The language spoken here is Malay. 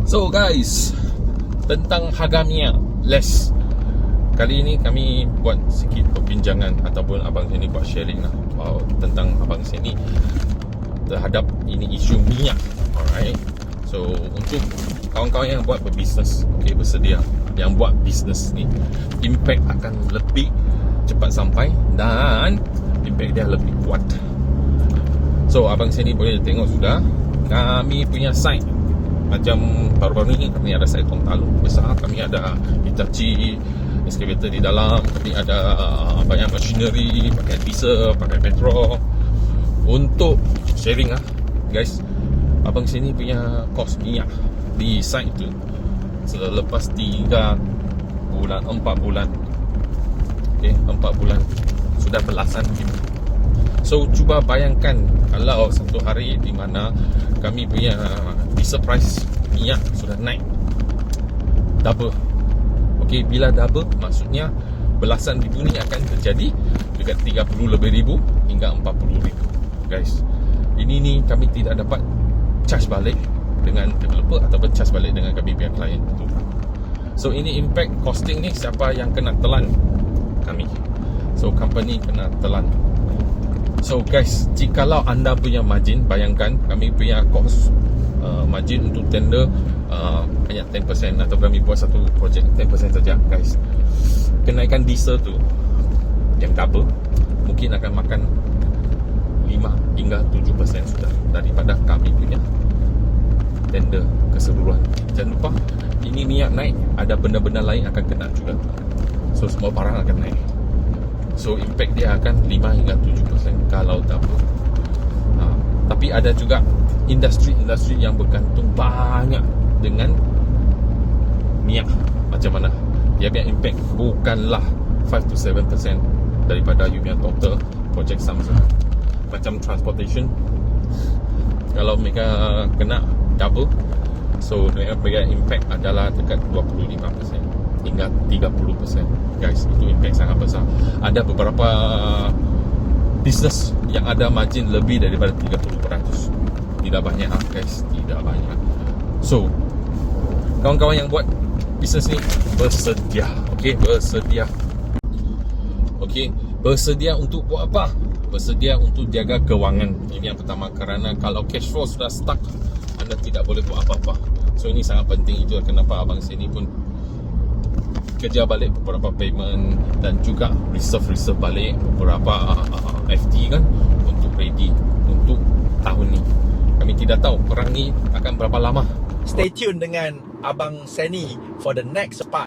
So guys, tentang harga minyak less. Kali ini kami buat sikit perbincangan ataupun abang sini buat sharing lah tentang abang sini terhadap ini isu minyak. Alright. So untuk kawan-kawan yang buat berbisnes, okay, bersedia yang buat bisnes ni, impact akan lebih cepat sampai dan impact dia lebih kuat. So abang sini boleh tengok sudah kami punya site. Macam baru-baru ni kami ada site Tong Taluk besar, kami ada Hitachi excavator di dalam, kami ada banyak machinery, pakai diesel, pakai petrol. Untuk sharing lah guys, abang sini punya kos minyak di site tu selepas 3 bulan, 4 bulan, okay, 4 bulan sudah belasan ribu. So cuba bayangkan kalau satu hari di mana kami punya diesel price minyak sudah naik double. Okey, bila double maksudnya belasan ribu ni akan terjadi dekat 30 lebih ribu hingga 40 ribu. Guys, ini ni kami tidak dapat charge balik dengan developer ataupun charge balik dengan kami punya klien itu. So ini impact costing ni siapa yang kena telan? Kami. So company kena telan. So guys, jikalau anda punya margin, bayangkan kami punya cost margin untuk tender hanya 10% atau kami buat satu projek 10% saja guys. Kenaikan diesel tu yang double mungkin akan makan 5 hingga 7% sudah daripada kami punya tender keseluruhan. Jangan lupa ini minyak naik, ada benda-benda lain akan kena juga. So semua barang akan naik. So impact dia akan 5 hingga 7% kalau double. Tapi ada juga industri-industri yang bergantung banyak dengan minyak. Macam mana? Dia punya impact bukanlah 5 to 7% daripada you punya total project sum. Macam transportation, kalau mereka kena double, so mereka impact adalah dekat 25% hingga 30%. Guys, itu impact sangat besar. Ada beberapa business yang ada margin lebih daripada 30%. Tidak banyak guys, tidak banyak. So kawan-kawan yang buat bisnes ni bersedia, okey, bersedia. Okey, bersedia untuk buat apa? Bersedia untuk jaga kewangan. Ini yang pertama, kerana kalau cash flow sudah stuck, anda tidak boleh buat apa-apa. So ini sangat penting. Itu kenapa abang sini pun kerja balik beberapa payment dan juga reserve balik beberapa FD kan, untuk ready untuk tahun ni. Kami tidak tahu perang ni akan berapa lama. Stay tune dengan Abang Seni for the next part.